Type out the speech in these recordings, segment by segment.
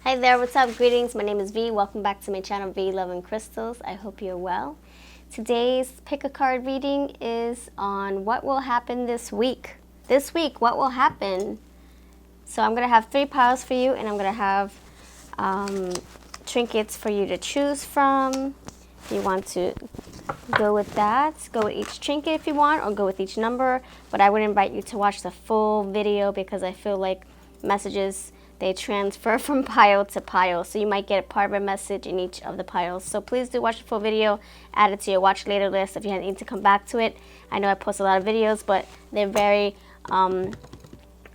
Hi there, what's up? Greetings, my name is V. Welcome back to my channel, V Love and Crystals. I hope you're well. Today's pick a card reading is on what will happen this week. This week, what will happen? So I'm going to have 3 piles for you, and I'm going to have trinkets for you to choose from. If you want to go with that, go with each trinket if you want, or go with each number. But I would invite you to watch the full video because I feel like messages, they transfer from pile to pile. So you might get a part of a message in each of the piles. So please do watch the full video, add it to your watch later list if you need to come back to it. I know I post a lot of videos, but they're very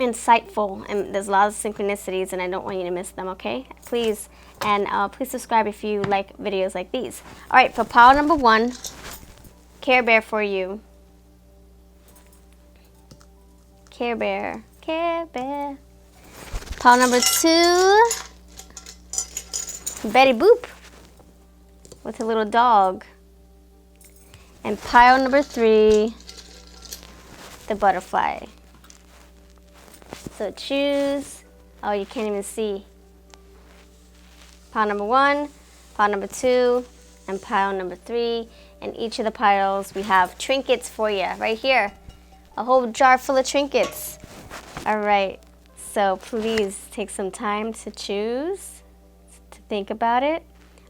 insightful, and there's a lot of synchronicities, and I don't want you to miss them, okay? Please, and please subscribe if you like videos like these. All right, for pile number 1, Care Bear for you. Care Bear, Care Bear. Pile number 2, Betty Boop with a little dog. And pile number 3, the butterfly. So choose. Oh, you can't even see. Pile number 1, pile number 2, and pile number 3. And each of the piles, we have trinkets for you right here. A whole jar full of trinkets. All right. So please take some time to choose, to think about it.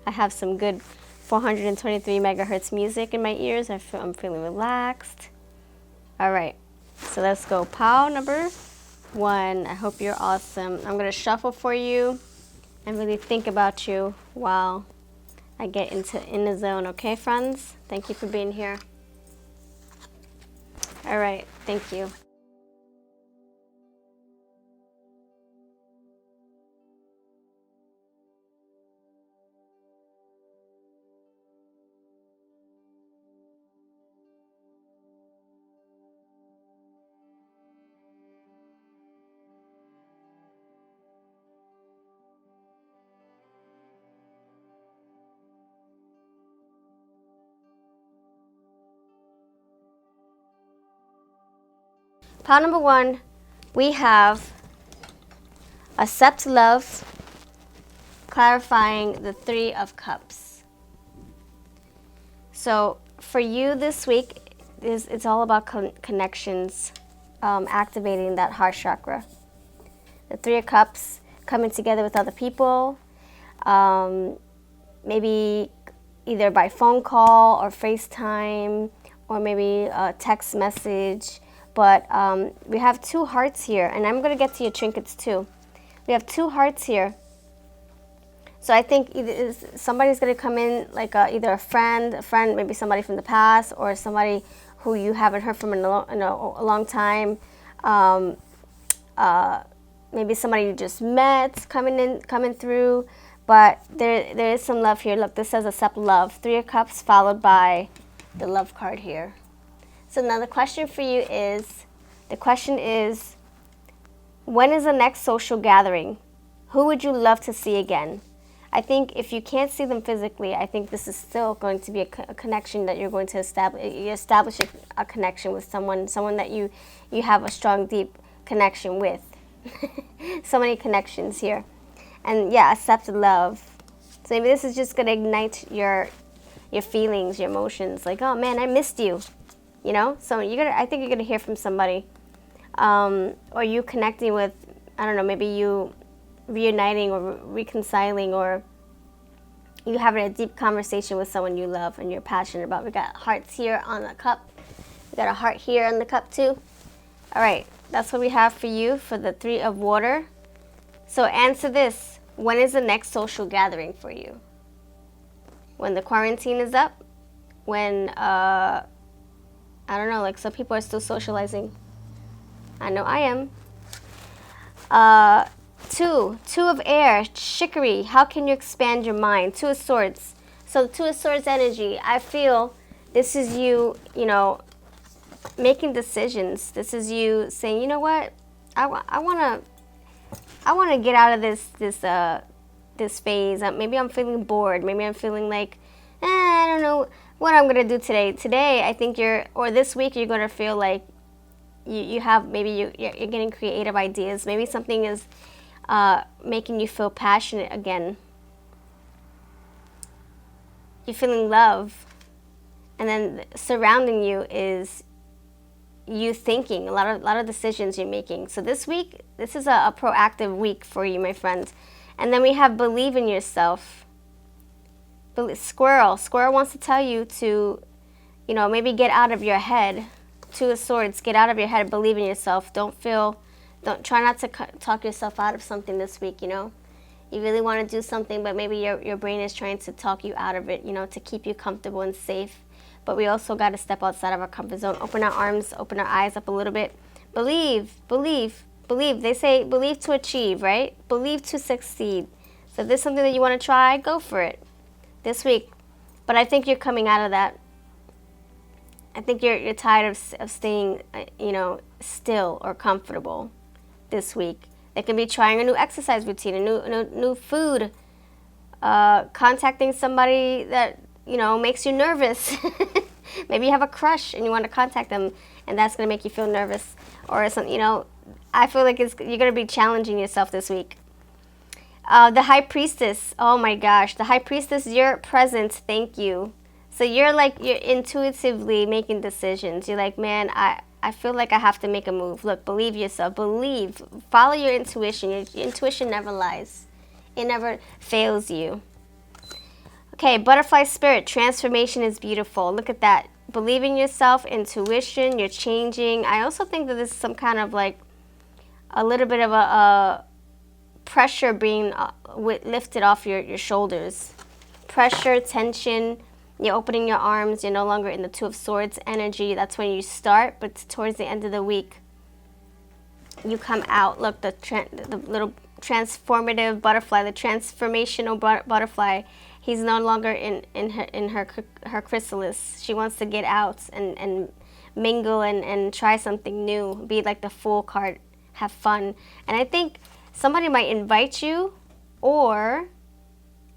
I have some good 423 megahertz music in my ears. I'm feeling relaxed. All right, so let's go. Pile number 1. I hope you're awesome. I'm gonna shuffle for you and really think about you while I get in the zone. Okay, friends? Thank you for being here. All right, thank you. Pile number 1, we have Accept Love, clarifying the 3 of Cups. So for you this week, it's all about connections, activating that heart chakra. The 3 of Cups, coming together with other people, maybe either by phone call or FaceTime, or maybe a text message. But we have 2 hearts here, and I'm going to get to your trinkets too. We have 2 hearts here. So I think either somebody's going to come in, like either a friend, maybe somebody from the past, or somebody who you haven't heard from in a long time. Maybe somebody you just met coming through. But there is some love here. Look, this says Accept Love. 3 of Cups followed by the Love card here. So now the question for you is, when is the next social gathering? Who would you love to see again? I think if you can't see them physically, I think this is still going to be a connection that you're going to establish. You establish a connection with someone that you have a strong, deep connection with. So many connections here. And yeah, accept love. So maybe this is just going to ignite your feelings, your emotions. Like, oh man, I missed you. You know, so I think you're gonna hear from somebody, or you connecting with, I don't know, maybe you reuniting or reconciling, or you having a deep conversation with someone you love and you're passionate about. We got hearts here on the cup. We got a heart here on the cup too. All right, that's what we have for you for the 3 of Water. So answer this: when is the next social gathering for you? When the quarantine is up? When I don't know, like some people are still socializing. I know I am. 2 of Air, Chicory. How can you expand your mind? 2 of Swords. So 2 of Swords energy. I feel this is you, making decisions. This is you saying, you know what? I want to get out of this phase. Maybe I'm feeling bored. Maybe I'm feeling like, I don't know what I'm gonna do today. Today, I think this week, you're gonna feel like you're getting creative ideas. Maybe something is making you feel passionate again. You're feeling love. And then surrounding you is you thinking, a lot of decisions you're making. So this week, this is a proactive week for you, my friends. And then we have believe in yourself. Squirrel wants to tell you to, maybe get out of your head. Two of Swords, get out of your head, believe in yourself. Don't try not to talk yourself out of something this week, You really want to do something, but maybe your brain is trying to talk you out of it, to keep you comfortable and safe. But we also got to step outside of our comfort zone, open our arms, open our eyes up a little bit. Believe. They say believe to achieve, right? Believe to succeed. So if there's something that you want to try, go for it this week. But I think you're coming out of that. I think you're tired of staying, still or comfortable this week. They can be trying a new exercise routine, a new food, contacting somebody that makes you nervous. Maybe you have a crush and you want to contact them, and that's going to make you feel nervous. Or something, I feel like you're going to be challenging yourself this week. The High Priestess, oh my gosh. The High Priestess, you're present, thank you. So you're intuitively making decisions. You're like, man, I feel like I have to make a move. Look, believe yourself. Believe. Follow your intuition. Your intuition never lies. It never fails you. Okay, butterfly spirit, transformation is beautiful. Look at that. Believe in yourself, intuition, you're changing. I also think that this is some kind of a little bit of a pressure being lifted off your shoulders. Pressure, tension, you're opening your arms, you're no longer in the Two of Swords energy. That's when you start, but towards the end of the week, you come out. Look, the little transformative butterfly, the transformational butterfly, he's no longer in her chrysalis. She wants to get out and mingle and try something new, be like the Fool card, have fun. And I think somebody might invite you, or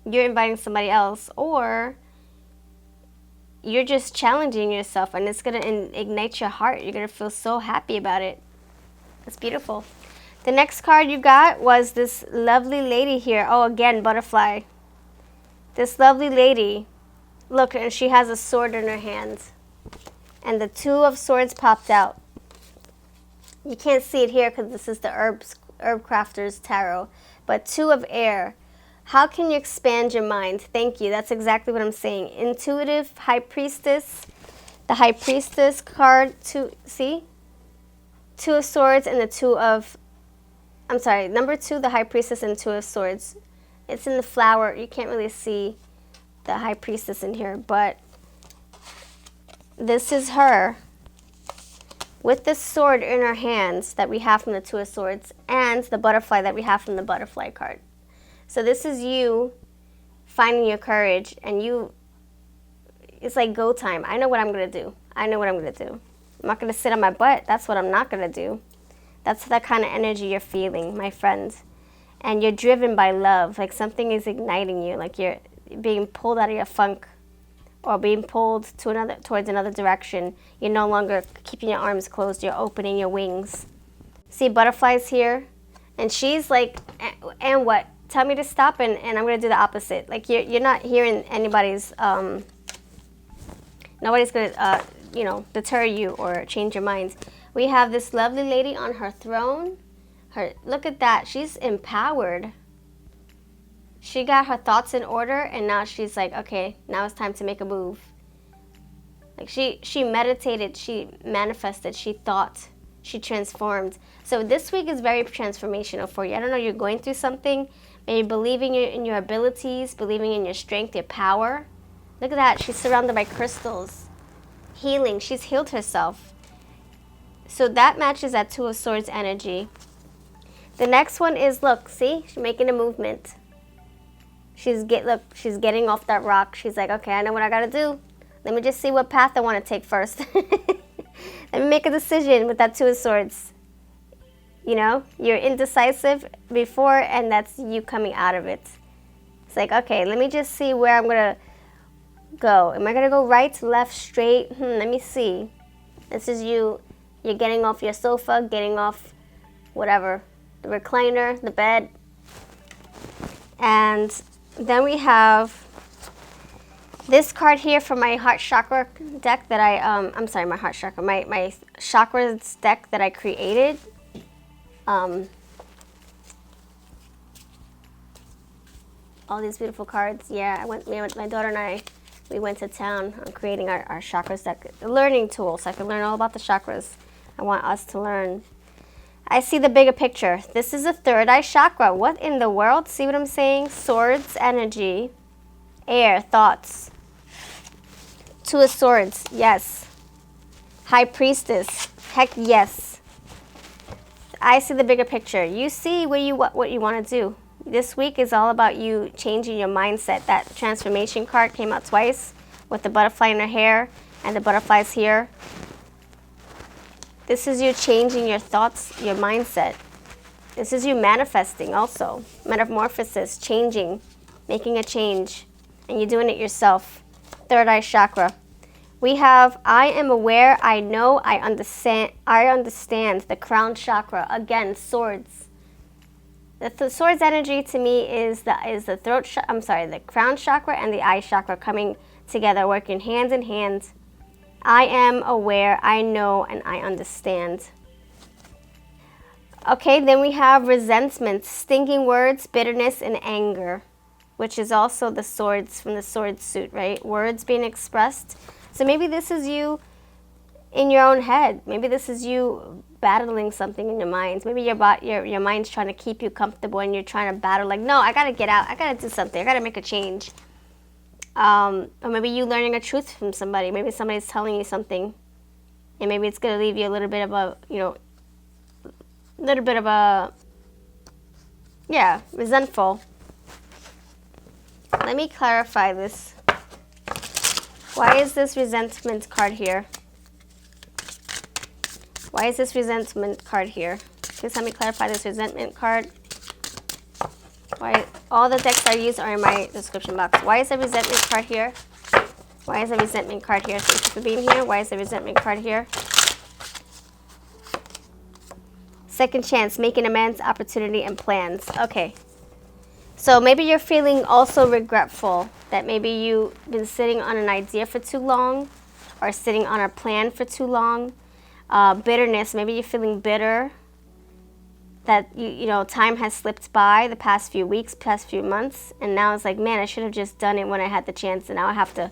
you're inviting somebody else, or you're just challenging yourself, and it's going to ignite your heart. You're going to feel so happy about it. It's beautiful. The next card you got was this lovely lady here. Oh, again, butterfly. This lovely lady, look, and she has a sword in her hand. And the Two of Swords popped out. You can't see it here because this is the Herb Crafter's Tarot. But Two of Air. How can you expand your mind? Thank you. That's exactly what I'm saying. Intuitive, High Priestess. The High Priestess card, see? Two of Swords and the number 2, the High Priestess and Two of Swords. It's in the flower. You can't really see the High Priestess in here, but this is her with the sword in her hands that we have from the Two of Swords and the butterfly that we have from the butterfly card. So this is you finding your courage, and it's like go time. I know what I'm going to do. I'm not going to sit on my butt. That's what I'm not going to do. That's the kind of energy you're feeling, my friend. And you're driven by love. Like something is igniting you. Like you're being pulled out of your funk, or being pulled towards another direction. You're no longer keeping your arms closed. You're opening your wings. See, butterflies here. And she's like, and what? Tell me to stop, and I'm going to do the opposite. Like you're not hearing anybody's, nobody's going to, deter you or change your minds. We have this lovely lady on her throne. Look at that. She's empowered. She got her thoughts in order, and now she's like, okay, now it's time to make a move. Like she meditated, she manifested, she thought, she transformed. So this week is very transformational for you. I don't know, you're going through something, maybe believing in your abilities, believing in your strength, your power. Look at that. She's surrounded by crystals. Healing. She's healed herself. So that matches that Two of Swords energy. The next one is, look, see? She's making a movement. She's getting off that rock. She's like, okay, I know what I got to do. Let me just see what path I want to take first. Let me make a decision with that Two of Swords. You're indecisive before, and that's you coming out of it. It's like, okay, let me just see where I'm going to go. Am I going to go right, left, straight? Let me see. This is you. You're getting off your sofa, getting off whatever, the recliner, the bed, And then we have this card here from my heart chakra deck that I'm sorry, my heart chakra, my chakras deck that I created. All these beautiful cards. Yeah, my daughter and we went to town on creating our chakras deck, the learning tool, so I can learn all about the chakras. I want us to learn. I see the bigger picture. This is a third eye chakra. What in the world? See what I'm saying? Swords, energy, air, thoughts. Two of Swords, yes. High Priestess, heck yes. I see the bigger picture. You see what you want to do. This week is all about you changing your mindset. That transformation card came out twice with the butterfly in her hair and the butterflies here. This is you changing your thoughts, your mindset. This is you manifesting also. Metamorphosis, changing, making a change. And you're doing it yourself. Third eye chakra. We have I am aware, I know, I understand, the crown chakra. Again, swords. The swords energy to me is the the crown chakra and the eye chakra coming together, working hand in hand. I am aware, I know, and I understand. Okay, then we have resentment, stinging words, bitterness, and anger, which is also the swords from the sword suit, right? Words being expressed. So maybe this is you in your own head. Maybe this is you battling something in your mind. Maybe your mind's trying to keep you comfortable and you're trying to battle, like, no, I got to get out. I got to do something. I got to make a change. Or maybe you learning a truth from somebody. Maybe somebody's telling you something. And maybe it's going to leave you a little bit of a, resentful. Let me clarify this. Why is this resentment card here? Why is this resentment card here? Please let me clarify this resentment card. Why? All the decks I use are in my description box. Why is the resentment card here? Why is the resentment card here? Thank you for being here. Why is the resentment card here? Second chance, making amends, opportunity, and plans. Okay. So maybe you're feeling also regretful that maybe you've been sitting on an idea for too long or sitting on a plan for too long. Bitterness, maybe you're feeling bitter that time has slipped by the past few weeks, past few months, and now it's like, man, I should have just done it when I had the chance, and now I have to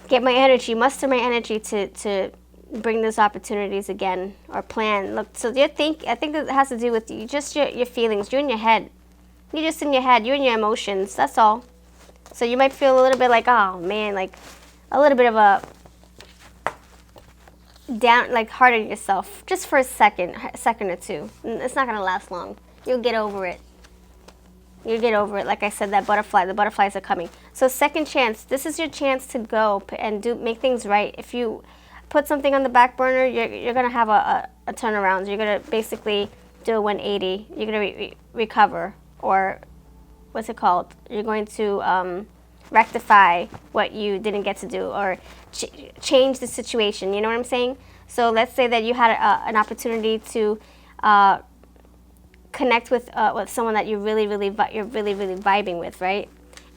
get my energy, muster my energy to bring those opportunities again or plan. Look, so I think that has to do with you, just your feelings. You're in your head. You're just in your head. You're in your emotions. That's all. So you might feel a little bit like, oh man, like a little bit of a down, like hard on yourself, just for a second or two. It's not gonna last long. You'll get over it. You'll get over it. Like I said, the butterflies are coming. So second chance. This is your chance to go and make things right. If you put something on the back burner, you're gonna have a turnaround. You're gonna basically do a 180. You're gonna recover. Or what's it called? You're going to rectify what you didn't get to do, or change the situation. You know what I'm saying? So let's say that you had an opportunity to connect with someone that you're really vibing with, right?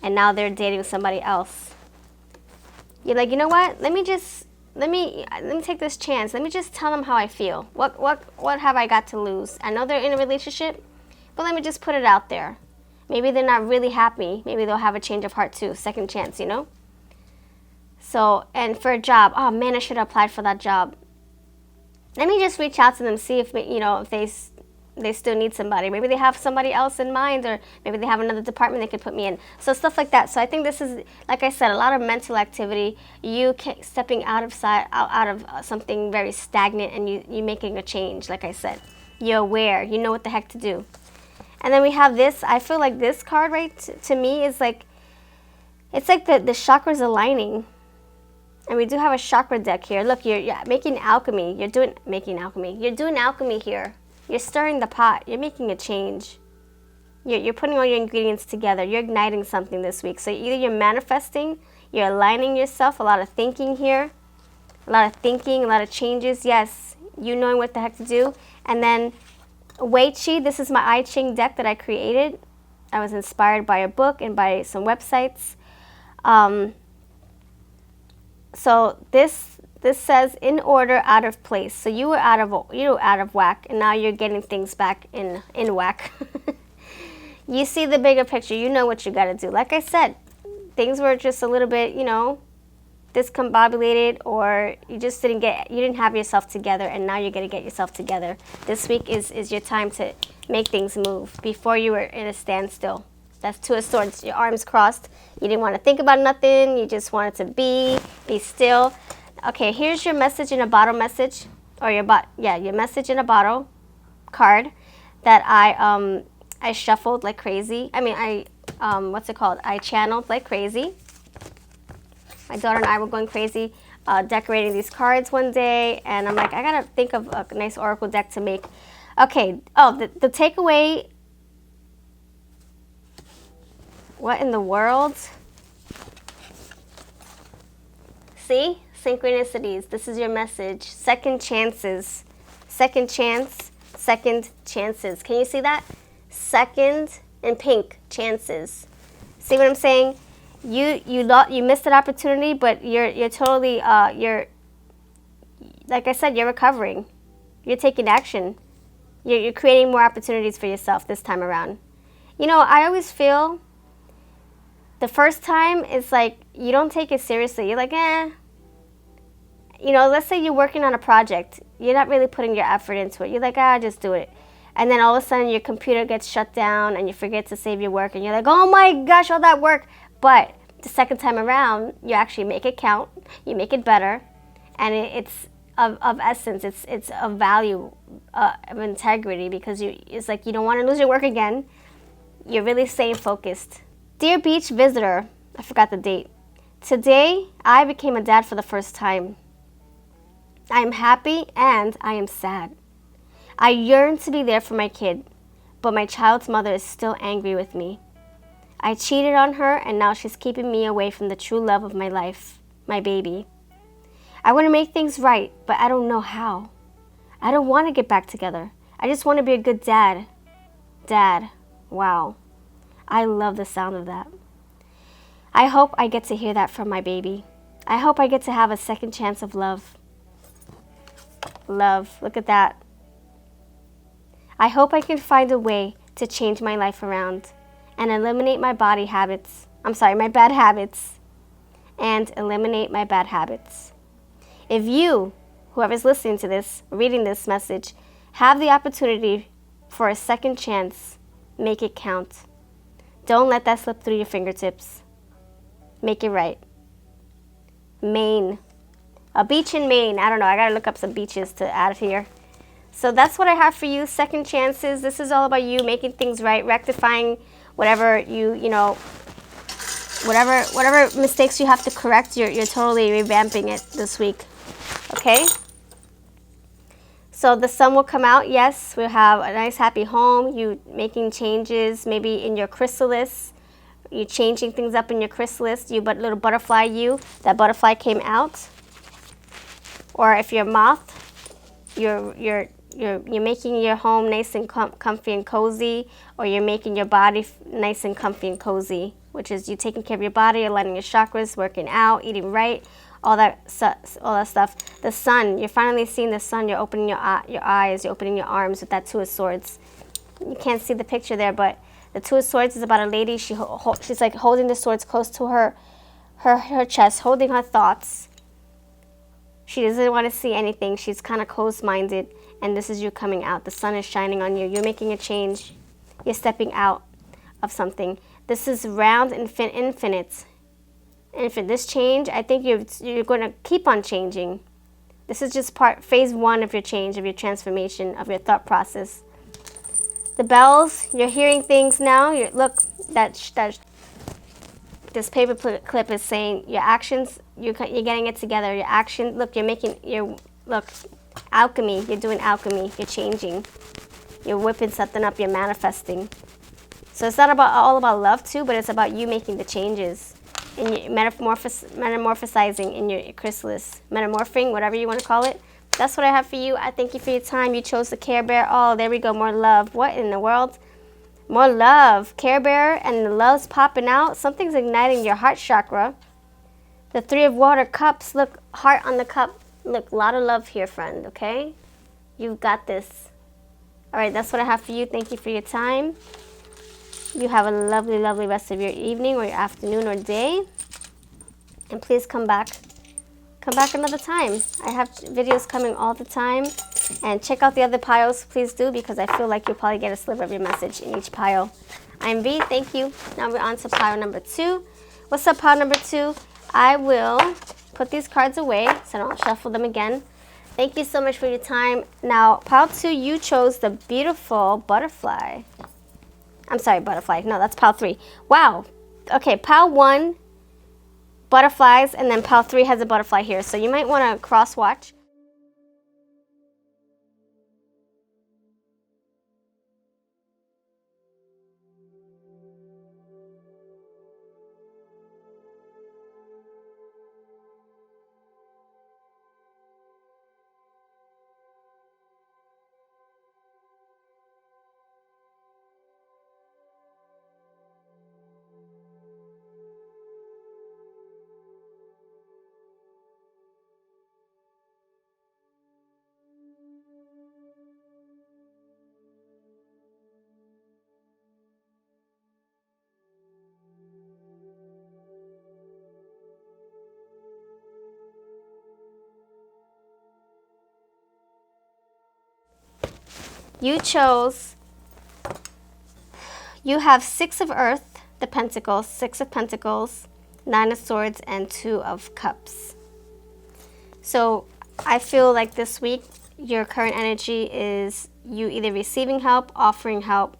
And now they're dating somebody else. You're like, you know what? Let me take this chance. Let me just tell them how I feel. What have I got to lose? I know they're in a relationship. But let me just put it out there. Maybe they're not really happy. Maybe they'll have a change of heart too. Second chance, So, and for a job, oh man, I should have applied for that job. Let me just reach out to them, see if if they still need somebody. Maybe they have somebody else in mind, or maybe they have another department they could put me in. So stuff like that. So I think this is, like I said, a lot of mental activity. You stepping out of something very stagnant, and you making a change. Like I said, you're aware. You know what the heck to do. And then we have this. I feel like this card, right, to me is like, it's like the chakras aligning. And we do have a chakra deck here. Look, you're making alchemy. You're doing alchemy here. You're stirring the pot. You're making a change. You're putting all your ingredients together. You're igniting something this week. So either you're manifesting, you're aligning yourself, a lot of thinking here, a lot of changes. Yes, you knowing what the heck to do. And then Wei Chi, this is my I Ching deck that I created. I was inspired by a book and by some websites. So this says in order, out of place. So you were out of whack, and now you're getting things back in whack. You see the bigger picture. You know what you got to do. Like I said, things were just a little bit, discombobulated, or you didn't have yourself together, and now you're going to get yourself together. This week is your time to make things move. Before you were in a standstill. That's Two of Swords, your arms crossed. You didn't want to think about nothing. You just wanted to be still. Okay, here's your message in a bottle message, or your message in a bottle card that I shuffled like crazy. I mean, I channeled like crazy. My daughter and I were going crazy decorating these cards one day, and I'm like, I gotta think of a nice oracle deck to make. Okay, the takeaway. What in the world? See? Synchronicities. This is your message. Second chances. Second chance. Second chances. Can you see that? Second in pink chances. See what I'm saying? You missed an opportunity, but you're totally like I said, you're recovering. You're taking action. You're creating more opportunities for yourself this time around. I always feel the first time it's like you don't take it seriously. You're like, let's say you're working on a project. You're not really putting your effort into it. You're like, just do it. And then all of a sudden your computer gets shut down and you forget to save your work. And you're like, oh my gosh, all that work. But the second time around, you actually make it count. You make it better. And it's of essence. It's of value, of integrity, because it's like you don't want to lose your work again. You're really staying focused. Dear beach visitor, I forgot the date. Today, I became a dad for the first time. I am happy and I am sad. I yearn to be there for my kid, but my child's mother is still angry with me. I cheated on her, and now she's keeping me away from the true love of my life, my baby. I want to make things right, but I don't know how. I don't want to get back together. I just want to be a good dad. Dad, wow. I love the sound of that. I hope I get to hear that from my baby. I hope I get to have a second chance of love. Love, look at that. I hope I can find a way to change my life around and eliminate my bad habits, and eliminate my bad habits. If you, whoever's listening to this, reading this message, have the opportunity for a second chance, make it count. Don't let that slip through your fingertips. Make it right. Maine. A beach in Maine. I don't know. I got to look up some beaches to add here. So that's what I have for you. Second chances. This is all about you making things right, rectifying whatever whatever mistakes you have to correct. You're totally revamping it this week. Okay? So the sun will come out. Yes, we'll have a nice happy home. You making changes maybe in your chrysalis. You changing things up in your chrysalis. You little butterfly that butterfly came out. Or if you're moth, you're making your home nice and comfy and cozy, or you're making your body nice and comfy and cozy, which is you taking care of your body, aligning your chakras, working out, eating right, all that stuff. The sun, you're finally seeing the sun. You're opening your eyes, you're opening your arms with that Two of Swords. You can't see the picture there, but the Two of Swords is about a lady. She's like holding the swords close to her chest, holding her thoughts. She doesn't want to see anything. She's kind of closed-minded, and this is you coming out. The sun is shining on you. You're making a change. You're stepping out of something. This is round, infinite. This change, I think you're going to keep on changing. This is just phase one of your change, of your transformation, of your thought process. The bells, you're hearing things now. Look, this paper clip is saying your actions, you're getting it together. Your action, look, alchemy. You're doing alchemy. You're changing. You're whipping something up. You're manifesting. So it's not all about love too, but it's about you making the changes. And you're metamorphosizing in your chrysalis. Metamorphing, whatever you want to call it. That's what I have for you. I thank you for your time. You chose the Care Bear. Oh, there we go. More love. What in the world? More love. Care Bear, and the love's popping out. Something's igniting your heart chakra. The Three of Water cups. Look, heart on the cup. Look, a lot of love here, friend, okay? You've got this. All right, that's what I have for you. Thank you for your time. You have a lovely, lovely rest of your evening or your afternoon or day. And please come back. Come back another time. I have videos coming all the time. And check out the other piles, please do, because I feel like you'll probably get a sliver of your message in each pile. I'm V, thank you. Now we're on to pile number 2. What's up, pile number 2? I will put these cards away so I don't shuffle them again. Thank you so much for your time. Now, pile 2, you chose the beautiful butterfly. I'm sorry, butterfly. No, that's pile 3. Wow. Okay, pile 1, butterflies, and then pile 3 has a butterfly here. So you might want to cross-watch. You chose, you have 6 of Earth, the Pentacles, 6 of Pentacles, 9 of Swords, and 2 of Cups. So I feel like this week, your current energy is you either receiving help, offering help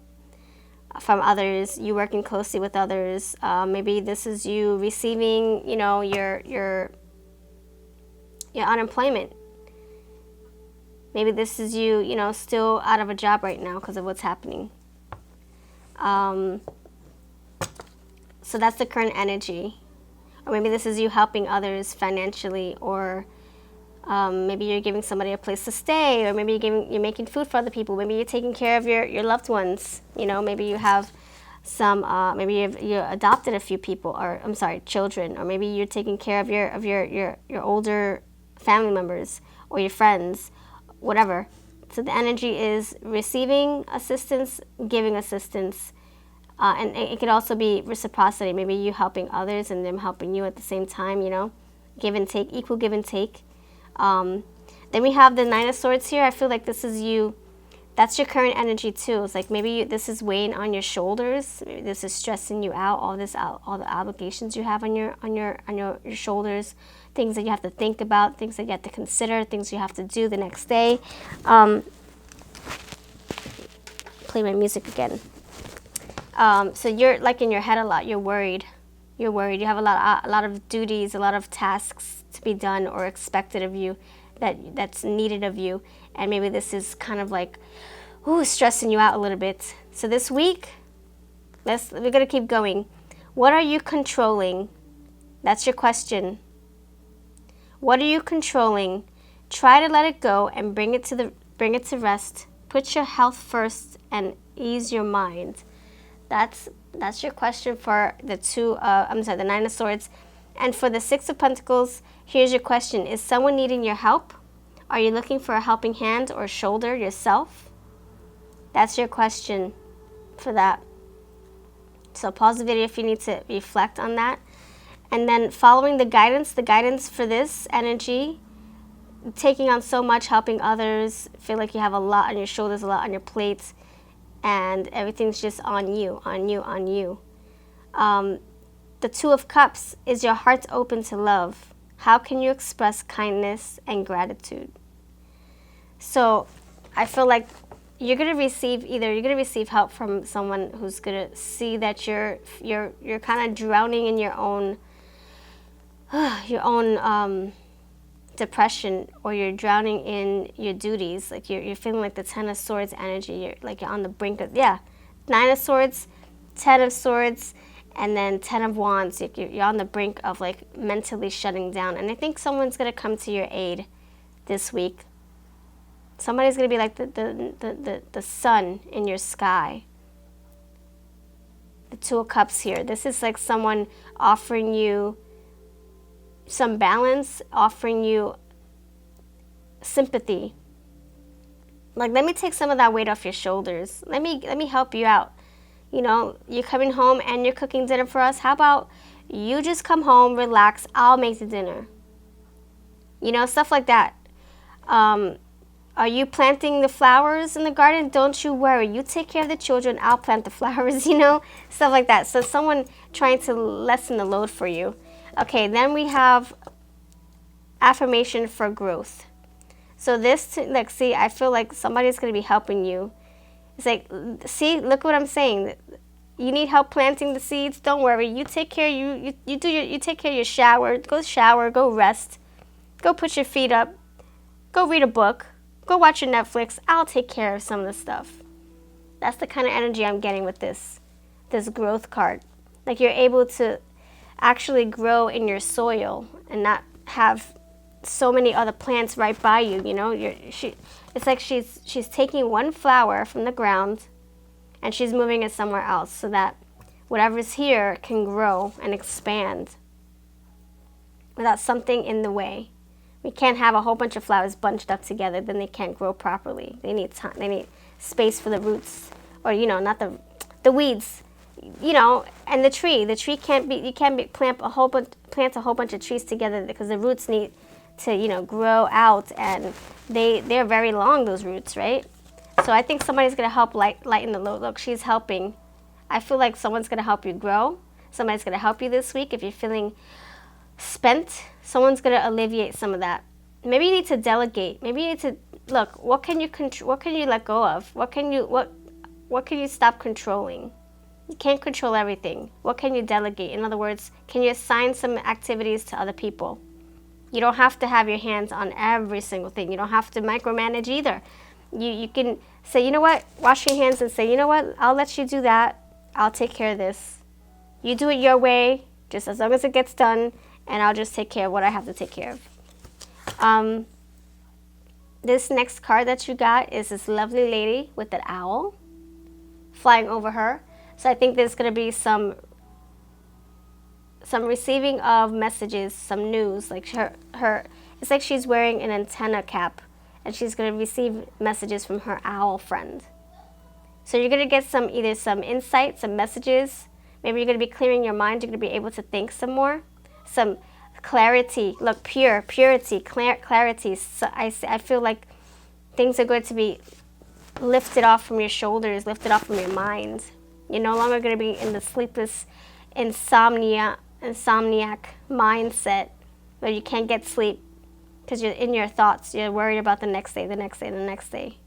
from others, you working closely with others. Maybe this is you receiving, you know, your unemployment. Maybe this is you, you know, still out of a job right now because of what's happening. So that's the current energy. Or maybe this is you helping others financially, or maybe you're giving somebody a place to stay, or maybe you're making food for other people. Maybe you're taking care of your loved ones. You know, maybe you have some, maybe you adopted a few people, or I'm sorry, children, or maybe you're taking care of your older family members or your friends. Whatever. So the energy is receiving assistance, giving assistance, and it could also be reciprocity. Maybe you helping others and them helping you at the same time, you know, give and take, equal give and take. Then we have the 9 of Swords here. I feel like this is you, that's your current energy too. It's like maybe this is weighing on your shoulders. Maybe this is stressing you out, all the obligations you have on your shoulders. Things that you have to think about, things that you have to consider, things you have to do the next day. Play my music again. So you're like in your head a lot. You're worried. You're worried. You have a lot of duties, a lot of tasks to be done or expected of you, that's needed of you. And maybe this is kind of like, stressing you out a little bit. So this week, we're gonna keep going. What are you controlling? That's your question. What are you controlling? Try to let it go and bring it to rest. Put your health first and ease your mind. That's your question for the the 9 of Swords. And for the 6 of Pentacles, here's your question. Is someone needing your help? Are you looking for a helping hand or shoulder yourself? That's your question for that. So pause the video if you need to reflect on that. And then following the guidance for this energy, taking on so much, helping others, feel like you have a lot on your shoulders, a lot on your plate, and everything's just on you. The 2 of Cups is your heart's open to love. How can you express kindness and gratitude? So I feel like you're gonna receive help from someone who's gonna see that you're kind of drowning in your own depression, or you're drowning in your duties. Like you're feeling like the 10 of Swords energy. You're on the brink of 9 of Swords, 10 of Swords, and then 10 of Wands. You're on the brink of like mentally shutting down. And I think someone's gonna come to your aid this week. Somebody's gonna be like the sun in your sky. the Two of Cups here. This is like someone offering you some balance, offering you sympathy. Like, let me take some of that weight off your shoulders. Let me help you out. You know, you're coming home and you're cooking dinner for us. How about you just come home, relax, I'll make the dinner. You know, stuff like that. Are you planting the flowers in the garden? Don't you worry. You take care of the children, I'll plant the flowers, you know? Stuff like that. So someone trying to lessen the load for you. Okay, then we have affirmation for growth. So this, like, see, I feel like somebody's going to be helping you. It's like, see, look what I'm saying. You need help planting the seeds? Don't worry. You take care. You take care of your shower. Go shower. Go rest. Go put your feet up. Go read a book. Go watch your Netflix. I'll take care of some of the stuff. That's the kind of energy I'm getting with this growth card. Like, you're able to actually grow in your soil and not have so many other plants right by you. You know, it's like she's taking one flower from the ground and she's moving it somewhere else so that whatever's here can grow and expand without something in the way. We can't have a whole bunch of flowers bunched up together, then they can't grow properly. They need time. They need space for the roots, or, you know, not the weeds, you know, and the tree. The tree can't be, you can't be, plant a whole bunch of trees together because the roots need to, you know, grow out, and they're very long, those roots, right? So I think somebody's gonna help lighten the load. Look, she's helping. I feel like someone's gonna help you grow. Somebody's gonna help you this week if you're feeling spent. Someone's gonna alleviate some of that. Maybe you need to delegate. Maybe you need to look. What can you let go of? What can you stop controlling? You can't control everything. What can you delegate? In other words, can you assign some activities to other people? You don't have to have your hands on every single thing. You don't have to micromanage either. You can say, you know what, wash your hands and say, you know what, I'll let you do that. I'll take care of this. You do it your way, just as long as it gets done, and I'll just take care of what I have to take care of. This next card that you got is this lovely lady with an owl flying over her. So I think there's going to be some receiving of messages, some news. Like her, it's like she's wearing an antenna cap, and she's going to receive messages from her owl friend. So you're going to get either some insight, some messages. Maybe you're going to be clearing your mind. You're going to be able to think some more. Some clarity. Look, purity, clarity. So I feel like things are going to be lifted off from your shoulders, lifted off from your mind. You're no longer going to be in the sleepless insomniac mindset where you can't get sleep because you're in your thoughts. You're worried about the next day, the next day, the next day.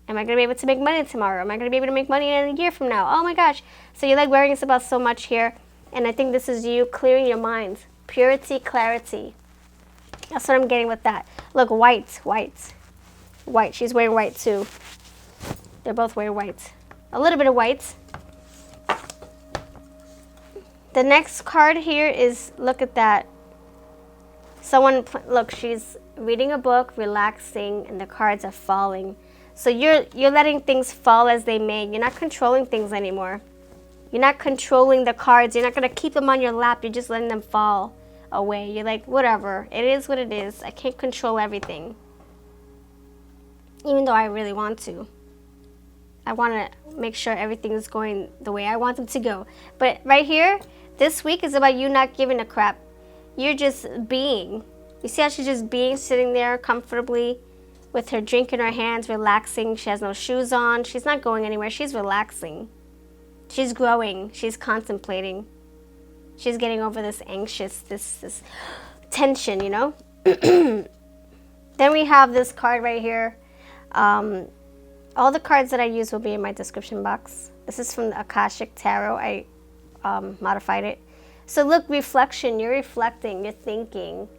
Am I going to be able to make money tomorrow? Am I going to be able to make money in a year from now? Oh my gosh. So you're like worrying about so much here. And I think this is you clearing your mind. Purity, clarity. That's what I'm getting with that. Look, white. She's wearing white too. They're both wearing white. A little bit of white. The next card here is, look at that. Look, she's reading a book, relaxing, and the cards are falling. So you're letting things fall as they may. You're not controlling things anymore. You're not controlling the cards. You're not going to keep them on your lap. You're just letting them fall away. You're like, whatever. It is what it is. I can't control everything. Even though I really want to. I want to make sure everything is going the way I want them to go. But right here, this week is about you not giving a crap. You're just being. You see how she's just being, sitting there comfortably with her drink in her hands, relaxing. She has no shoes on. She's not going anywhere. She's relaxing. She's growing. She's contemplating. She's getting over this anxious, this tension, you know? Then we have this card right here. All the cards that I use will be in my description box. This is from the Akashic Tarot. I modified it. So look, reflection. You're reflecting. You're thinking.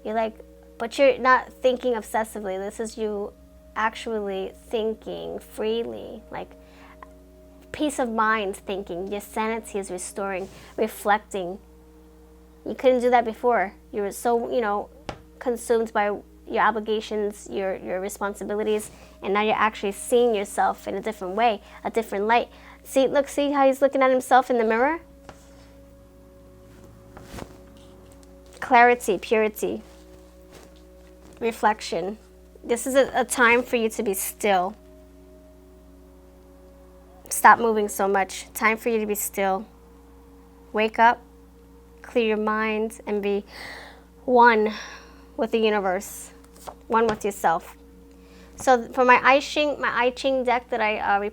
You're like, but you're not thinking obsessively. This is you actually thinking freely. Like, peace of mind thinking. Your sanity is restoring, reflecting. You couldn't do that before. You were so, consumed by your obligations, your responsibilities, and now you're actually seeing yourself in a different way, a different light. See how he's looking at himself in the mirror? Clarity, purity, reflection. This is a time for you to be still. Stop moving so much. Time for you to be still. Wake up, clear your mind, and be one with the universe, one with yourself. So for my I Ching deck that I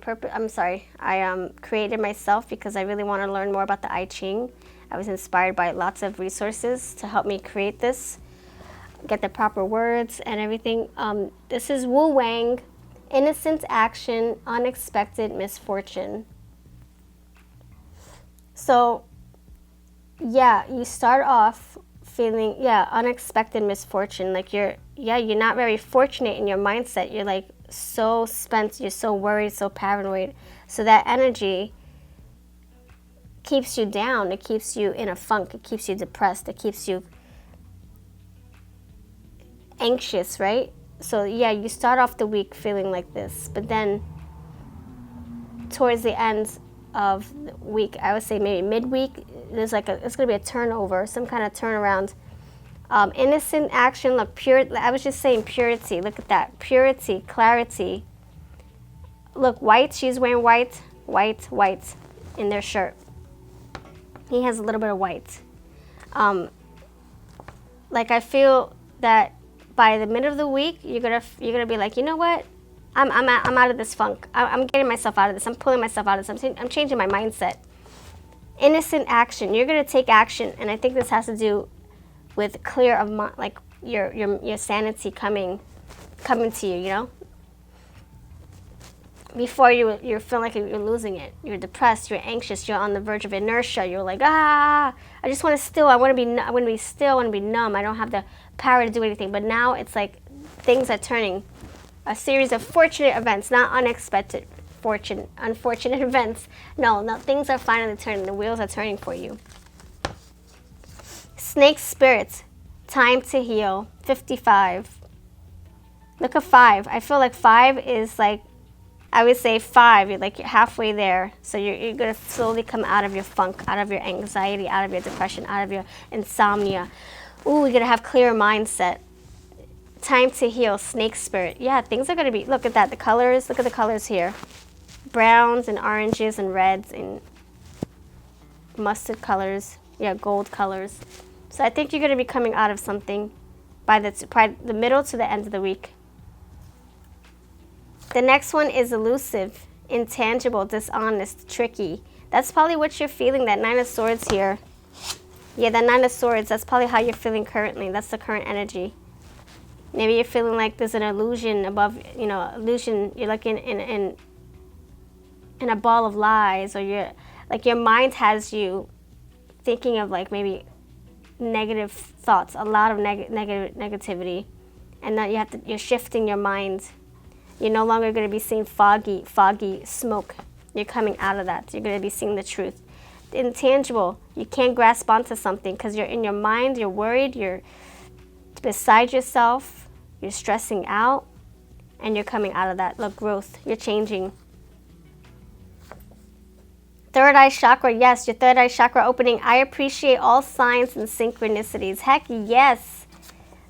created myself because I really want to learn more about the I Ching. I was inspired by lots of resources to help me create this, get the proper words and everything. This is Wu Wang, innocent action, unexpected misfortune. So, yeah, you start off feeling, unexpected misfortune. Like you're not very fortunate in your mindset. You're like so spent, you're so worried, so paranoid. So that energy keeps you down. It keeps you in a funk. It keeps you depressed. It keeps you anxious, right? So yeah, you start off the week feeling like this, but then towards the end of the week, I would say maybe midweek, it's gonna be a turnover, some kind of turnaround. Innocent action, look, pure. I was just saying purity. Look at that, purity, clarity. Look, white. She's wearing white in their shirt. He has a little bit of white. Like I feel that by the middle of the week, you're gonna be like, you know what? I'm out of this funk. I'm getting myself out of this. I'm pulling myself out of this. I'm changing my mindset. Innocent action. You're gonna take action, and I think this has to do with clear of mind, like your sanity coming to you. You know. Before you're feeling like you're losing it. You're depressed. You're anxious. You're on the verge of inertia. You're like, I just want to still. I want to be still. I want to be numb. I don't have the power to do anything. But now it's like things are turning. A series of fortunate events, not unexpected unfortunate events. No, things are finally turning. The wheels are turning for you. Snake spirits, time to heal. 55. Look at 5. I feel like 5 is like, I would say 5. You're halfway there. So you're gonna slowly come out of your funk, out of your anxiety, out of your depression, out of your insomnia. Ooh, you're gonna have clear mindset. Time to heal, snake spirit. Yeah, things are going to be, look at that, the colors, look at the colors here. Browns and oranges and reds and mustard colors. Yeah, gold colors. So I think you're going to be coming out of something by the middle to the end of the week. The next one is elusive, intangible, dishonest, tricky. That's probably what you're feeling, that 9 of Swords here. Yeah, that 9 of Swords, that's probably how you're feeling currently. That's the current energy. Maybe you're feeling like there's an illusion above, illusion. You're like in a ball of lies, or your mind has you thinking of like maybe negative thoughts, a lot of negativity, and now you're shifting your mind. You're no longer going to be seeing foggy smoke. You're coming out of that. You're going to be seeing the truth. The intangible, you can't grasp onto something because you're in your mind. You're worried. You're beside yourself. You're stressing out, and you're coming out of that. Look, growth. You're changing. Third eye chakra. Yes, your third eye chakra opening. I appreciate all signs and synchronicities. Heck yes.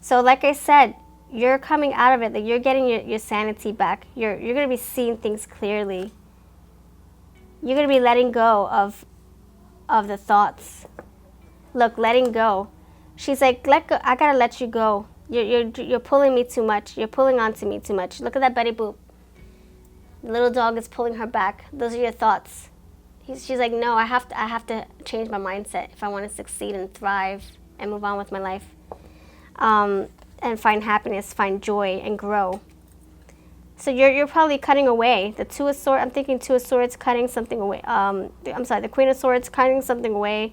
So like I said, you're coming out of it. That you're getting your sanity back. You're going to be seeing things clearly. You're going to be letting go of the thoughts. Look, letting go. She's like, let go. I got to let you go. You're pulling me too much. You're pulling onto me too much. Look at that Betty Boop. The little dog is pulling her back. Those are your thoughts. She's like, no, I have to change my mindset if I want to succeed and thrive and move on with my life, and find happiness, find joy, and grow. So you're probably cutting away. The 2 of Swords. I'm thinking 2 of Swords cutting something away. The Queen of Swords cutting something away.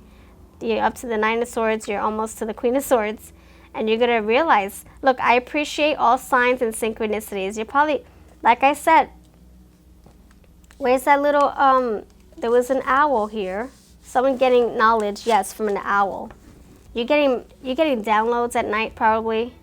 You're up to the 9 of Swords. You're almost to the Queen of Swords. And you're going to realize, look, I appreciate all signs and synchronicities. You're probably, like I said, where's that little, there was an owl here. Someone getting knowledge, yes, from an owl. You're getting downloads at night probably.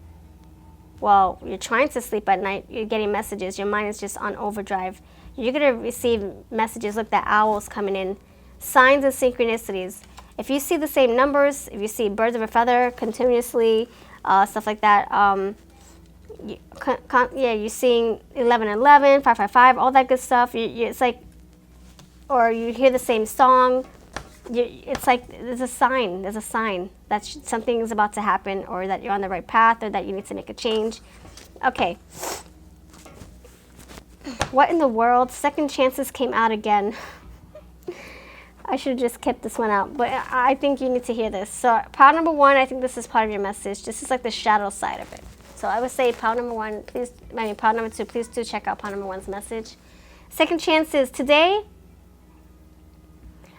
Well, you're trying to sleep at night. You're getting messages. Your mind is just on overdrive. You're going to receive messages. Look, that owl's coming in. Signs and synchronicities. If you see the same numbers, if you see birds of a feather continuously, stuff like that, you're seeing 1111, 555, all that good stuff. It's like, or you hear the same song. It's like there's a sign that something is about to happen, or that you're on the right path, or that you need to make a change. Okay. What in the world? Second chances came out again. I should have just kept this one out, but I think you need to hear this. So pile number 1, I think this is part of your message. This is like the shadow side of it. So I would say pile number 1, pile number 2, please do check out pile number 1's message. Second chances. Today,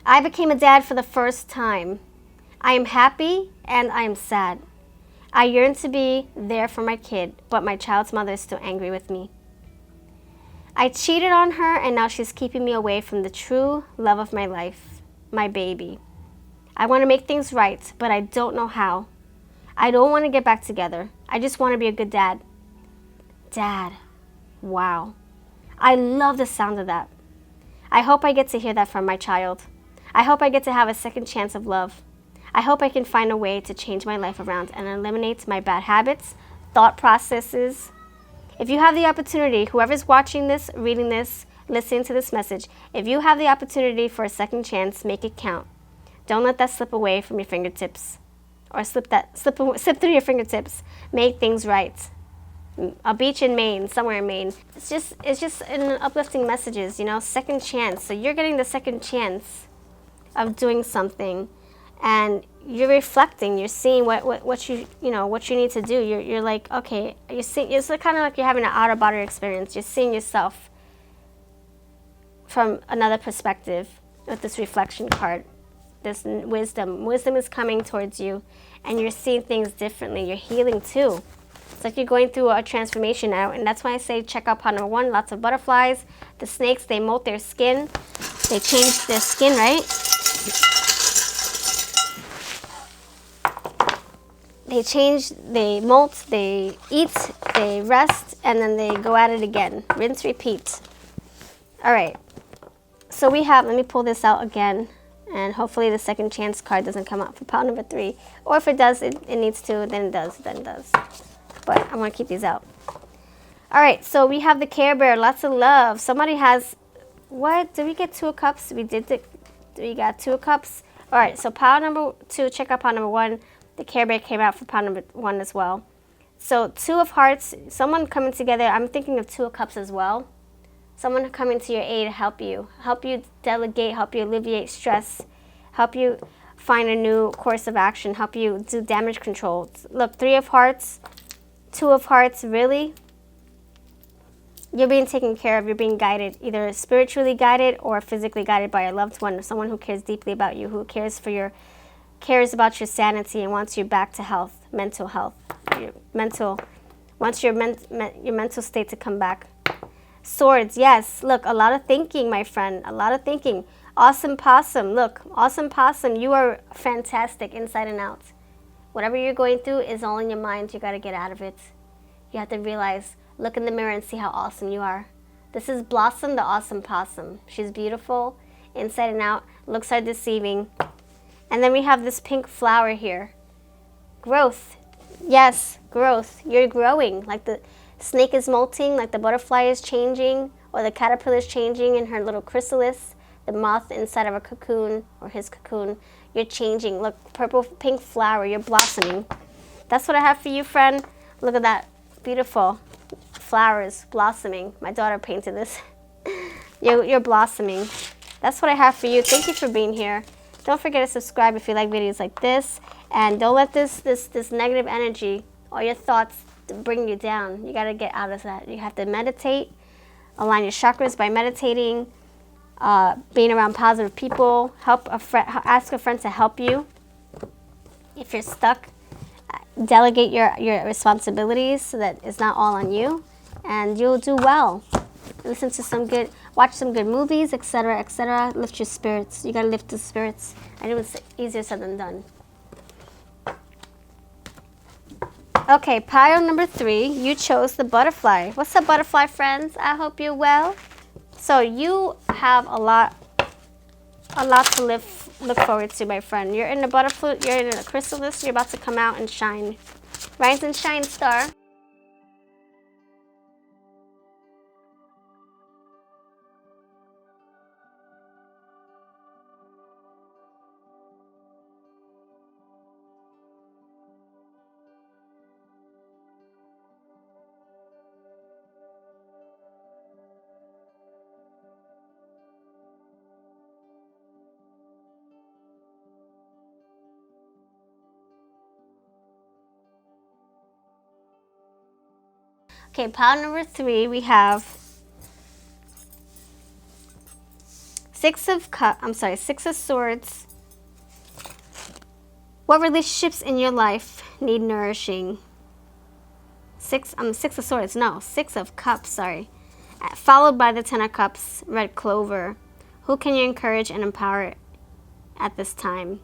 I became a dad for the first time. I am happy and I am sad. I yearn to be there for my kid, but my child's mother is still angry with me. I cheated on her and now she's keeping me away from the true love of my life, my baby. I want to make things right, but I don't know how. I don't want to get back together. I just want to be a good dad. Dad. Wow. I love the sound of that. I hope I get to hear that from my child. I hope I get to have a second chance of love. I hope I can find a way to change my life around and eliminate my bad habits, thought processes. If you have the opportunity, whoever's watching this, reading this, listening to this message, if you have the opportunity for a second chance, make it count. Don't let that slip away from your fingertips, or slip through your fingertips. Make things right. A beach in Maine, somewhere in Maine. It's just in uplifting messages, second chance. So you're getting the second chance of doing something, and you're reflecting. You're seeing what you need to do. You're like, okay, it's kind of like you're having an out of body experience. You're seeing yourself from another perspective with this reflection card. This wisdom is coming towards you, and you're seeing things differently. You're healing too. It's like you're going through a transformation now, and that's why I say check out part number 1. Lots of butterflies. The snakes, they molt their skin. They change their skin, right? They change, they molt, they eat, they rest, and then they go at it again. Rinse, repeat. All right. So we have, let me pull this out again, and hopefully the second chance card doesn't come out for pile number 3. Or if it does, it needs to, then it does. But I want to keep these out. All right, so we have the Care Bear, lots of love. Somebody has, what? Did we get 2 of Cups? We got 2 of Cups. All right, so pile number 2, check out pile number 1. The Care Bear came out for pile number 1 as well. So 2 of Hearts, someone coming together. I'm thinking of 2 of Cups as well. Someone coming to your aid, help you delegate, help you alleviate stress, help you find a new course of action, help you do damage control. Look, 3 of Hearts, 2 of Hearts, really? You're being taken care of, you're being guided, either spiritually guided or physically guided by a loved one, someone who cares deeply about you, who cares about your sanity and wants you back to health, mental health, wants your mental state to come back. Swords, yes. Look, a lot of thinking, my friend. A lot of thinking. Awesome Possum. Look, Awesome Possum, you are fantastic inside and out. Whatever you're going through is all in your mind. You got to get out of it. You have to realize, look in the mirror and see how awesome you are. This is Blossom, the Awesome Possum. She's beautiful, inside and out. Looks are deceiving. And then we have this pink flower here. Growth. Yes, growth. You're growing. Like the snake is molting, like the butterfly is changing, or the caterpillar is changing in her little chrysalis, the moth inside of a cocoon, or his cocoon. You're changing. Look, purple, pink flower, you're blossoming. That's what I have for you, friend. Look at that. Beautiful flowers blossoming. My daughter painted this. You're blossoming. That's what I have for you. Thank you for being here. Don't forget to subscribe if you like videos like this. And don't let this negative energy or your thoughts bring you down. You got to get out of that. You have to meditate, align your chakras by meditating, being around positive people, ask a friend to help you. If you're stuck, delegate your responsibilities so that it's not all on you, and you'll do well. Watch some good movies, etc., etc. Lift your spirits. You got to lift the spirits. I know it's easier said than done. Okay, pile number 3, you chose the butterfly. What's up, butterfly friends? I hope you're well. So you have a lot to look forward to, my friend. You're in a butterfly, you're in a chrysalis, you're about to come out and shine. Rise and shine, star. Okay, pile number 3, we have Six of Swords. What relationships in your life need nourishing? Six of Swords, no, Six of Cups, sorry. Followed by the Ten of Cups, Red Clover. Who can you encourage and empower at this time?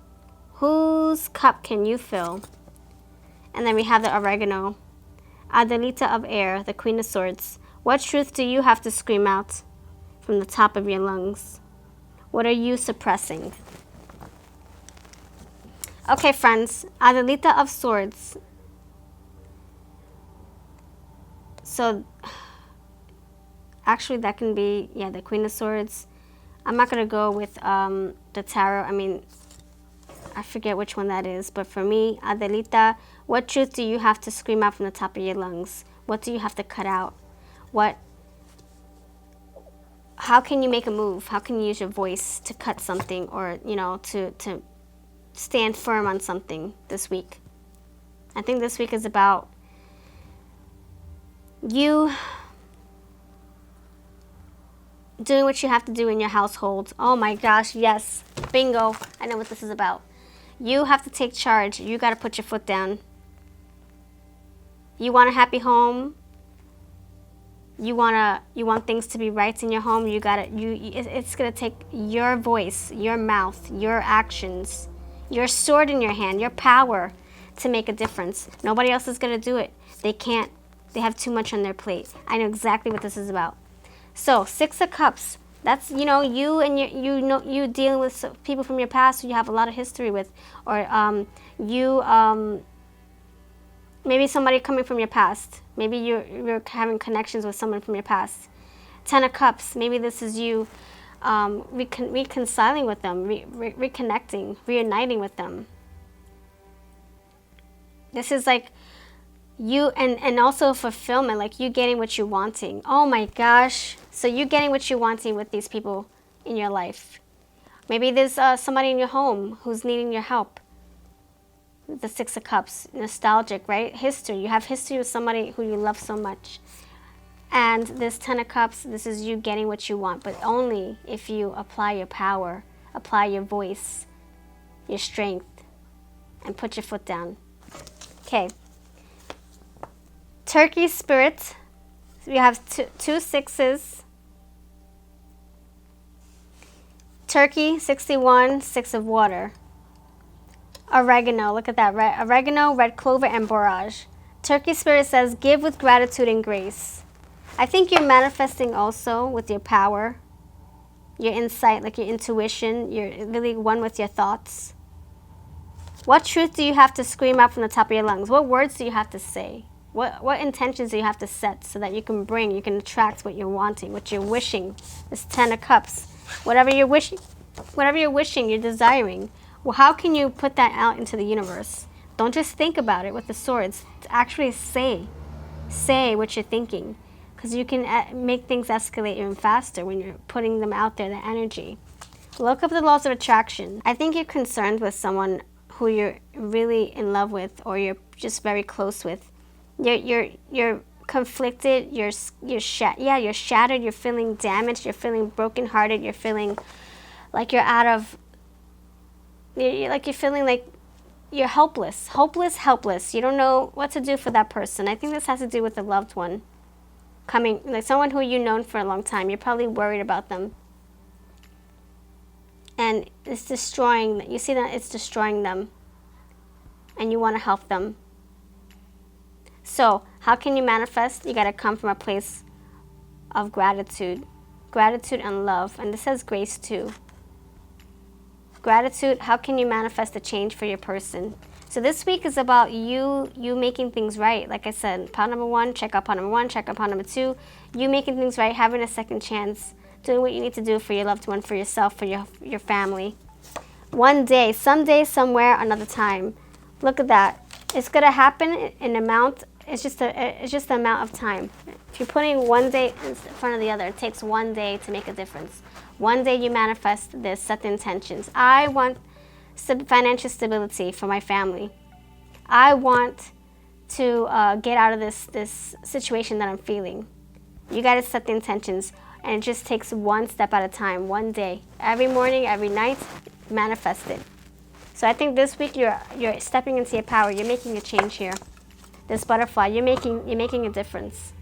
Whose cup can you fill? And then we have the Oregano. Adelita of Air, the Queen of Swords. What truth do you have to scream out from the top of your lungs? What are you suppressing? Okay, friends, Adelita of Swords. So, actually that can be, yeah, the Queen of Swords. I'm not going to go with the Tarot. I mean, I forget which one that is. But for me, Adelita, what truth do you have to scream out from the top of your lungs? What do you have to cut out? How can you make a move? How can you use your voice to cut something, or, you know, to stand firm on something this week? I think this week is about you doing what you have to do in your household. Oh my gosh, yes. Bingo. I know what this is about. You have to take charge. You got to put your foot down. You want a happy home. You want things to be right in your home. It's going to take your voice, your mouth, your actions, your sword in your hand, your power to make a difference. Nobody else is going to do it. They can't. They have too much on their plate. I know exactly what this is about. So, Six of Cups. That's, you know, you dealing with people from your past who you have a lot of history with, or maybe somebody coming from your past. Maybe you're having connections with someone from your past. Ten of Cups. Maybe this is you reconciling with them, reconnecting, reuniting with them. This is like you, and also fulfillment, like you getting what you're wanting. Oh my gosh. So you getting what you're wanting with these people in your life. Maybe there's somebody in your home who's needing your help. The Six of Cups, nostalgic, right? History. You have history with somebody who you love so much. And this Ten of Cups, this is you getting what you want, but only if you apply your power, apply your voice, your strength, and put your foot down. Okay. Turkey Spirit. We have two sixes. Turkey, 61, Six of Water. Oregano, look at that. Oregano, Red Clover, and Borage. Turkey Spirit says, give with gratitude and grace. I think you're manifesting also with your power, your insight, like your intuition. You're really one with your thoughts. What truth do you have to scream out from the top of your lungs? What words do you have to say? What intentions do you have to set so that you can attract what you're wanting, what you're wishing? This Ten of Cups. Whatever you're wishing, you're desiring. Well, how can you put that out into the universe? Don't just think about it with the swords. Actually say what you're thinking, because you can make things escalate even faster when you're putting them out there, the energy. Look up the laws of attraction. I think you're concerned with someone who you're really in love with, or you're just very close with. You're conflicted. You're shattered. You're feeling damaged. You're feeling brokenhearted. You're feeling like you're out of. You're feeling like you're helpless. Helpless. You don't know what to do for that person. I think this has to do with a loved one coming, like someone who you've known for a long time. You're probably worried about them. And it's destroying, you see that it's destroying them. And you want to help them. So, how can you manifest? You got to come from a place of gratitude. gratitude and love. And this says grace too. Gratitude, how can you manifest a change for your person? So this week is about you making things right. Like I said, pile number one, check out pile number one, check out pile number two. You making things right, having a second chance, doing what you need to do for your loved one, for yourself, for your family. One day, someday, somewhere, another time. Look at that. It's gonna happen in amount. It's just the amount of time. If you're putting one day in front of the other, it takes one day to make a difference. One day you manifest this, set the intentions. I want financial stability for my family. I want to get out of this situation that I'm feeling. You got to set the intentions, and it just takes one step at a time, one day. Every morning, every night, manifest it. So I think this week you're stepping into your power. You're making a change here. This butterfly, you're making a difference.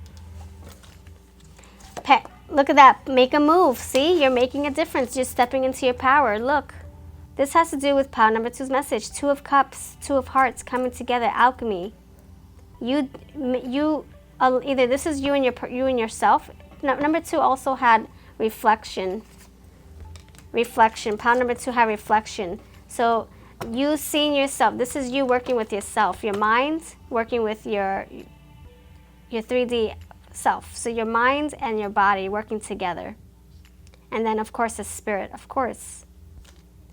Pet, look at that. Make a move. See, you're making a difference. You're stepping into your power. Look. This has to do with pile number two's message. Two of Cups, Two of Hearts coming together. Alchemy. Either this is you and yourself. No, number two also had reflection. Reflection. Pile number two had reflection. So you seeing yourself. This is you working with yourself. Your mind working with your 3D self. So your mind and your body working together. And then of course the spirit. Of course.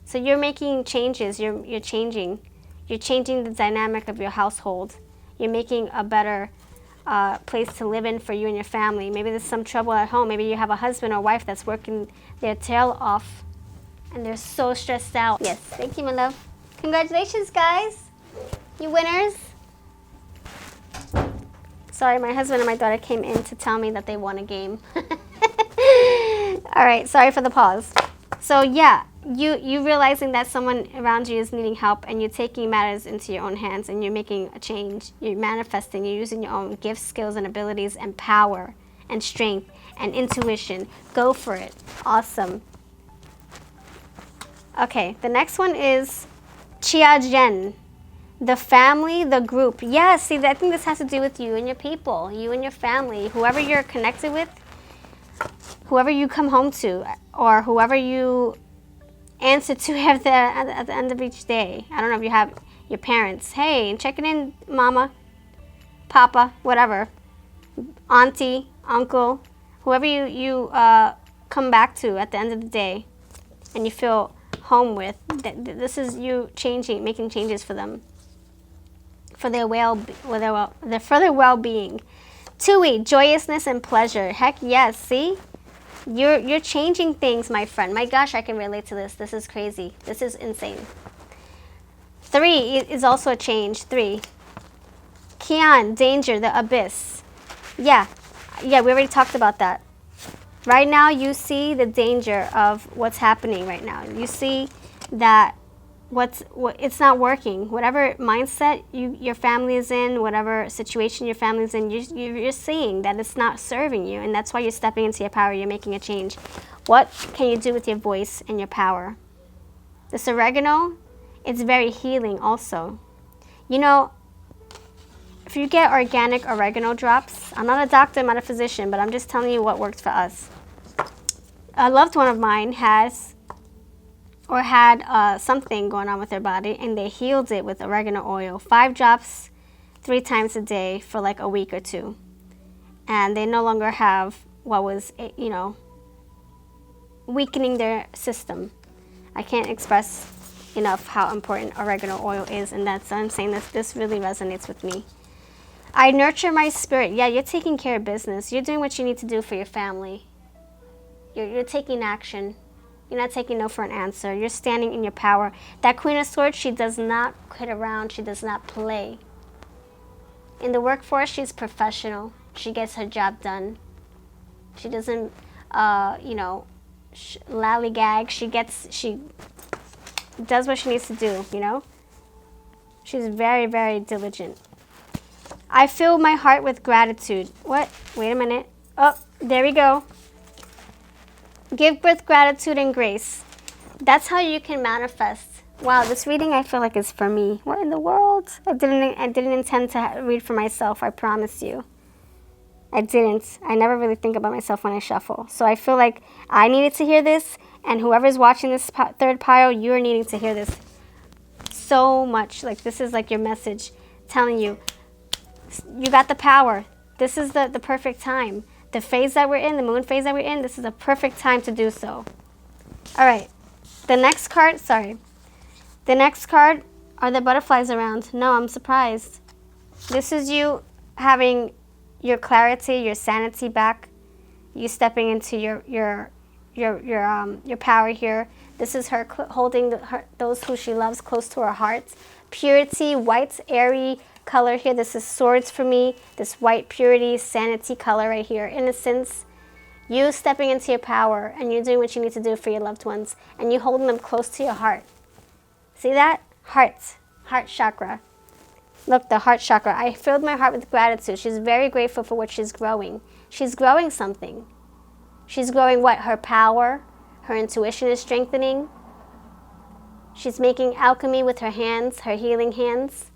So you're making changes, you're changing the dynamic of your household. You're making a better place to live in for you and your family. Maybe there's some trouble at home. Maybe you have a husband or wife that's working their tail off and they're so stressed out. Yes, thank you, my love. Congratulations, guys. You winners. Sorry, my husband and my daughter came in to tell me that they won a game. All right, sorry for the pause. So yeah, you realizing that someone around you is needing help, and you're taking matters into your own hands, and you're making a change. You're manifesting. You're using your own gifts, skills, and abilities, and power, and strength, and intuition. Go for it. Awesome. Okay, the next one is Chia Jen. The family, the group. Yeah, see, I think this has to do with you and your people, you and your family, whoever you're connected with, whoever you come home to, or whoever you answer to at the end of each day. I don't know if you have your parents. Hey, checking in, mama, papa, whatever, auntie, uncle, whoever you come back to at the end of the day and you feel home with. This is you changing, making changes for them, for their well-being. Tui, joyousness and pleasure. Heck yes, see? You're changing things, my friend. My gosh, I can relate to this. This is crazy. This is insane. 3 is also a change. 3. Kian, danger, the abyss. Yeah, we already talked about that. Right now, you see the danger of what's happening right now. You see that it's not working. Whatever mindset your family is in, whatever situation your family is in, you're seeing that it's not serving you, and that's why you're stepping into your power. You're making a change. What can you do with your voice and your power? This oregano, it's very healing also. You know, if you get organic oregano drops, I'm not a doctor, I'm not a physician, but I'm just telling you what works for us. A loved one of mine had something going on with their body, and they healed it with oregano oil. 5 drops 3 times a day for like a week or 2. And they no longer have what was, weakening their system. I can't express enough how important oregano oil is, and that's why I'm saying this really resonates with me. I nurture my spirit. Yeah, you're taking care of business. You're doing what you need to do for your family. You're taking action. You're not taking no for an answer. You're standing in your power. That Queen of Swords, she does not kid around. She does not play. In the workforce, she's professional. She gets her job done. She doesn't, lollygag. She does what she needs to do, She's very, very diligent. I fill my heart with gratitude. What? Wait a minute. Oh, there we go. Give birth, gratitude, and grace. That's how you can manifest. Wow, this reading I feel like is for me. What in the world? I didn't intend to read for myself, I promise you. I didn't. I never really think about myself when I shuffle. So I feel like I needed to hear this, and whoever's watching this third pile, you're needing to hear this so much. Like, this is like your message telling you, you got the power. This is the perfect time. The phase that we're in, the moon phase that we're in, this is a perfect time to do so. All right. The next card, The next card are the butterflies around. No, I'm surprised. This is you having your clarity, your sanity back. You stepping into your power here. This is her holding those who she loves close to her heart. Purity, white, airy color here. This is swords for me. This white purity, sanity color right here. Innocence. You stepping into your power, and you're doing what you need to do for your loved ones, and you holding them close to your heart. See that? Heart chakra. Look, the heart chakra. I filled my heart with gratitude. She's very grateful for what she's growing. She's growing something. She's growing what? Her power. Her intuition is strengthening. She's making alchemy with her hands, her healing hands.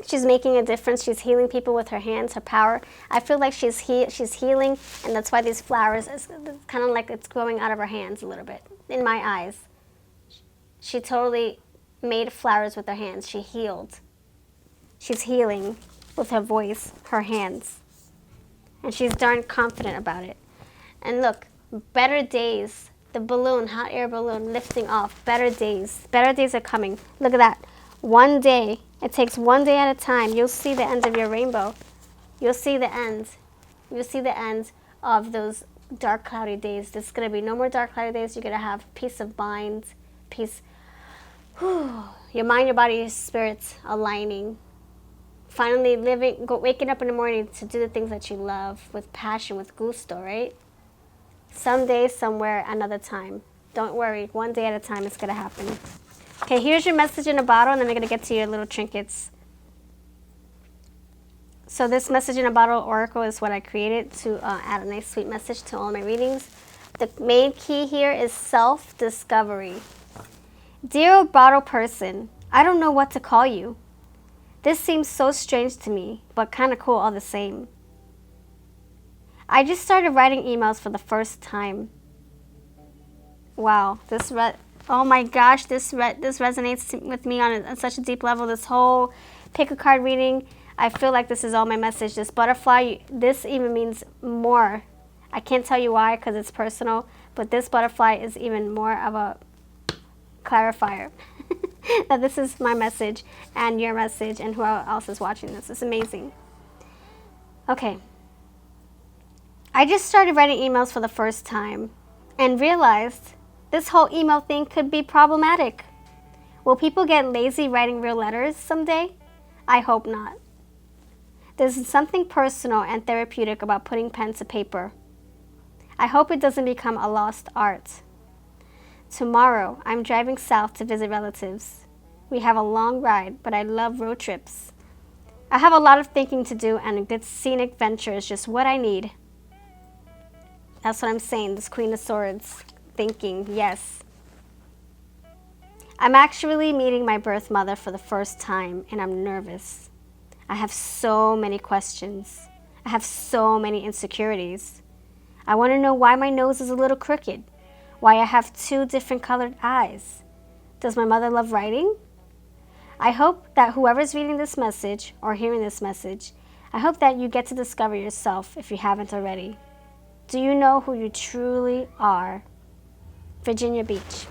She's making a difference. She's healing people with her hands, her power. I feel like she's healing, and that's why these flowers, is kind of like it's growing out of her hands a little bit, in my eyes. She totally made flowers with her hands. She healed. She's healing with her voice, her hands. And she's darn confident about it. And look, better days. The balloon, hot air balloon, lifting off. Better days. Better days are coming. Look at that. One day. It takes one day at a time. You'll see the end of your rainbow. You'll see the end. You'll see the end of those dark, cloudy days. There's going to be no more dark, cloudy days. You're going to have peace of mind, peace. Your mind, your body, your spirits aligning. Finally waking up in the morning to do the things that you love with passion, with gusto, right? Someday, somewhere, another time. Don't worry. One day at a time, it's going to happen. Okay, here's your message in a bottle, and then we're going to get to your little trinkets. So this message in a bottle oracle is what I created to add a nice sweet message to all my readings. The main key here is self-discovery. Dear bottle person, I don't know what to call you. This seems so strange to me, but kind of cool all the same. I just started writing emails for the first time. Wow, oh my gosh, this resonates with me on such a deep level. This whole pick a card reading, I feel like this is all my message. This butterfly, this even means more. I can't tell you why because it's personal, but this butterfly is even more of a clarifier. That this is my message and your message and who else is watching this. It's amazing. Okay. I just started writing emails for the first time and realized this whole email thing could be problematic. Will people get lazy writing real letters someday? I hope not. There's something personal and therapeutic about putting pen to paper. I hope it doesn't become a lost art. Tomorrow, I'm driving south to visit relatives. We have a long ride, but I love road trips. I have a lot of thinking to do, and a good scenic venture is just what I need. That's what I'm saying, this Queen of Swords. Thinking, yes. I'm actually meeting my birth mother for the first time, and I'm nervous. I have so many questions. I have so many insecurities. I want to know why my nose is a little crooked, why I have 2 different colored eyes. Does my mother love writing? I hope that whoever's reading this message or hearing this message, I hope that you get to discover yourself if you haven't already. Do you know who you truly are? Virginia Beach,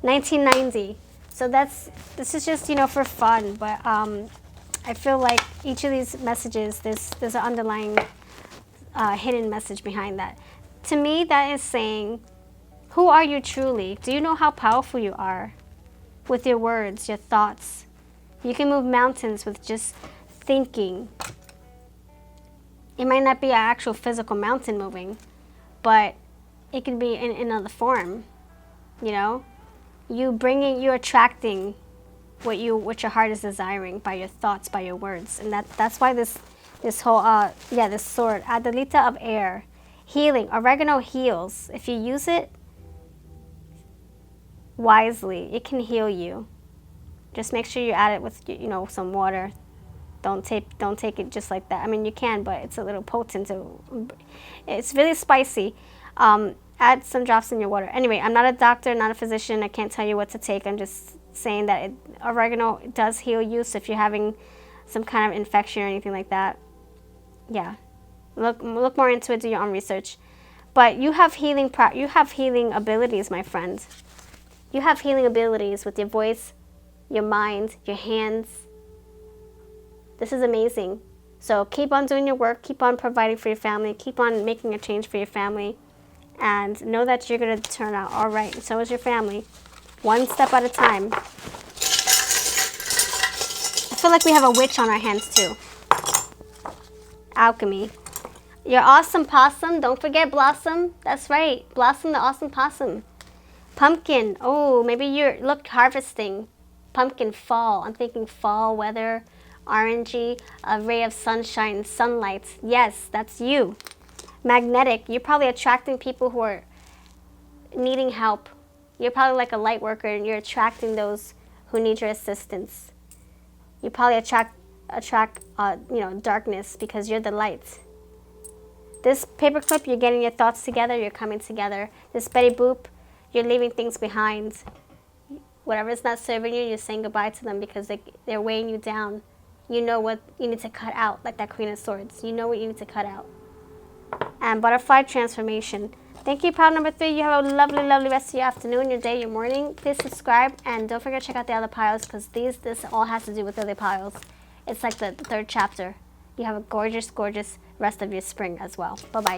1990. So this is just, for fun, but I feel like each of these messages, there's an underlying hidden message behind that. To me, that is saying, who are you truly? Do you know how powerful you are? With your words, your thoughts. You can move mountains with just thinking. It might not be an actual physical mountain moving, but it can be in another form. You're attracting what your heart is desiring by your thoughts, by your words, and that's why this whole this sword, Adelita of air, healing. Oregano heals. If you use it wisely, it can heal you. Just make sure you add it with some water. Don't take it just like that. I mean, you can, but it's a little potent. It's really spicy. Add some drops in your water. Anyway, I'm not a doctor, not a physician. I can't tell you what to take. I'm just saying that oregano does heal you. So if you're having some kind of infection or anything like that, yeah, look more into it. Do your own research. But you have healing abilities, my friend. You have healing abilities with your voice, your mind, your hands. This is amazing. So keep on doing your work. Keep on providing for your family. Keep on making a change for your family. And know that you're going to turn out all right. And so is your family. One step at a time. I feel like we have a witch on our hands too. Alchemy. Your awesome possum. Don't forget Blossom. That's right. Blossom the awesome possum. Pumpkin. Oh, maybe you're, look, harvesting. Pumpkin, fall. I'm thinking fall weather. Orangey. A ray of sunshine, sunlight. Yes, that's you. Magnetic. You're probably attracting people who are needing help. You're probably like a light worker, and you're attracting those who need your assistance. You probably attract darkness because you're the light. This paperclip, you're getting your thoughts together. You're coming together. This Betty Boop, you're leaving things behind. Whatever's not serving you, you're saying goodbye to them because they're weighing you down. You know what you need to cut out, like that Queen of Swords. You know what you need to cut out. And butterfly transformation. Thank you, pile number 3. You have a lovely, lovely rest of your afternoon, your day, your morning. Please subscribe, and don't forget to check out the other piles because this all has to do with the other piles. It's like the 3rd chapter. You have a gorgeous, gorgeous rest of your spring as well. Bye-bye.